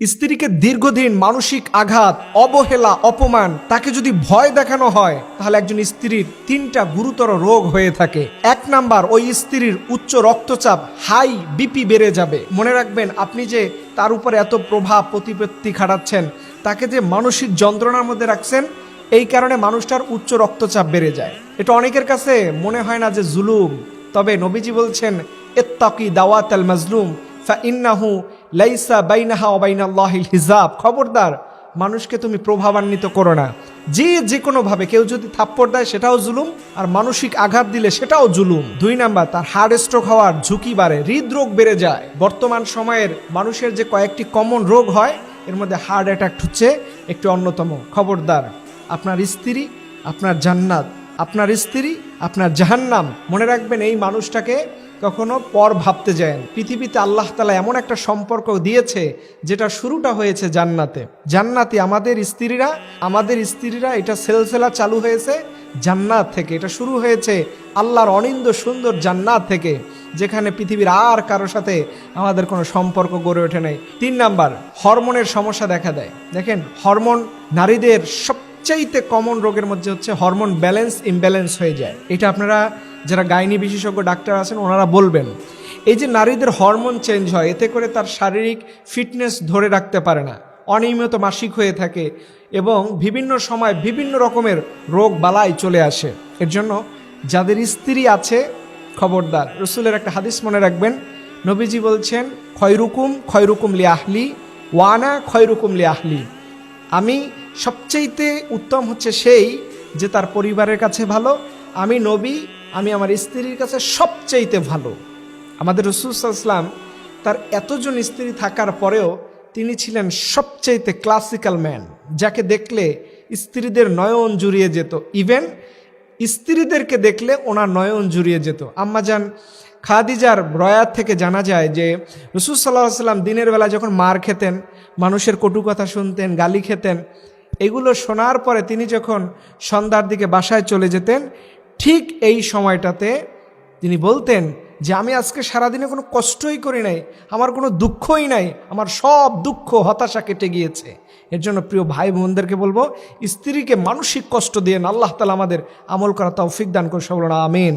স্ত্রীকে দীর্ঘদিন মানসিক আঘাত, অবহেলা, অপমান, তাকে যদি ভয় দেখানো হয় তাহলে একজন স্ত্রীর 3টা গুরুতর রোগ হয়ে থাকে। 1 নাম্বার, ওই স্ত্রীর উচ্চ রক্তচাপ, হাই বিপি বেড়ে যাবে। মনে রাখবেন, আপনি যে তার উপরে এত প্রভাব প্রতিপত্তি খাটাচ্ছেন, তাকে যে মানসিক যন্ত্রণার মধ্যে রাখছেন, এই কারণে মানুষটার উচ্চ রক্তচাপ বেড়ে যায়। এটা অনেকের কাছে মনে হয় না যে জুলুম, তবে নবীজি বলছেন ইত্তাকি দাওয়াতাল মাজলুম ফাইন্নাহু লাইসা বাইনাহা ওয়া বাইনাল্লাহিল হিজাব। খবরদার, মানুষকে তুমি প্রভাবান্বিত করো না। যে কোনোভাবে কেউ যদি থাপ্পড় দেয় সেটাও জুলুম, আর মানসিক আঘাত দিলে সেটাও জুলুম। 2 নাম্বার, তার হার্ট স্ট্রোক হওয়ার ঝুঁকি বাড়ে, হৃদরোগ বেড়ে যায়। বর্তমান সময়ের মানুষের যে কয়েকটি কমন রোগ হয়, এর মধ্যে হার্ট অ্যাটাক হচ্ছে একটি অন্যতম। খবরদার, আপনার স্ত্রী আপনার জান্নাত, আপনার স্ত্রী আপনার জাহান্নাম। মনে রাখবেন, এই মানুষটাকে কখনো পর ভাবতে যায়। পৃথিবীতে আল্লাহ তাআলা এমন একটা সম্পর্ক দিয়েছে যেটা শুরুটা হয়েছে জান্নাতে। জান্নাতি আমাদের স্ত্রীরা এটা সেলসেলা চালু হয়েছে জান্নাত থেকে। এটা শুরু হয়েছে আল্লাহর অনিন্দ্য সুন্দর জান্নাত থেকে, যেখানে পৃথিবীর আর কারোর সাথে আমাদের কোনো সম্পর্ক গড়ে ওঠে নাই। 3 নাম্বার, হরমোনের সমস্যা দেখা দেয়। দেখেন, হরমোন নারীদের সবচাইতে কমন রোগের মধ্যে হচ্ছে হরমোন ইমব্যালেন্স হয়ে যায়। এটা আপনারা যারা গাইনি বিশেষজ্ঞ ডাক্তার আছেন ওনারা বলবেন। এই যে নারীদের হরমোন চেঞ্জ হয়, এতে করে তার শারীরিক ফিটনেস ধরে রাখতে পারে না, অনিয়মিত মাসিক হয়ে থাকে এবং বিভিন্ন সময় বিভিন্ন রকমের রোগ বালাই চলে আসে। এর জন্য যাদের স্ত্রী আছে, খবরদার। রসুলের একটা হাদিস মনে রাখবেন, নবীজি বলছেন খয়রুকুম লি আহলি ওয়ানা খয়রুকুম লি আহলি। আমি সবচাইতে উত্তম হচ্ছে সেই যে তার পরিবারের কাছে ভালো। আমি নবী, আমি আমার স্ত্রীর কাছে সবচাইতে ভালো। আমাদের রাসূল সাল্লাল্লাহু আলাইহি ওয়াসাল্লাম তার এতজন স্ত্রী থাকার পরেও তিনি ছিলেন সবচাইতে ক্লাসিক্যাল ম্যান, যাকে দেখলে স্ত্রীদের নয়ন জুড়িয়ে যেত। ইভেন স্ত্রীদেরকে দেখলে ওনার নয়ন জুড়িয়ে যেত। আম্মাজান খাদিজার রয়াত থেকে জানা যায় যে রাসূল সাল্লাল্লাহু আলাইহি ওয়াসাল্লাম দিনের বেলা যখন মার খেতেন, মানুষের কটু কথা শুনতেন, গালি খেতেন, এগুলো শোনার পরে তিনি যখন সন্ধ্যার দিকে বাসায় চলে যেতেন, ঠিক এই সময়টাতে তিনি বলতেন যে আমি আজকে সারাদিনে কোনো কষ্টই করি নাই, আমার কোনো দুঃখই নাই, আমার সব দুঃখ হতাশা কেটে গিয়েছে। এর জন্য প্রিয় ভাই বোনদেরকে বলবো, স্ত্রীকে মানসিক কষ্ট দিয়ে না, আল্লাহ তাআলা আমাদের আমল করা তৌফিক দান করে। সকলে আমিন।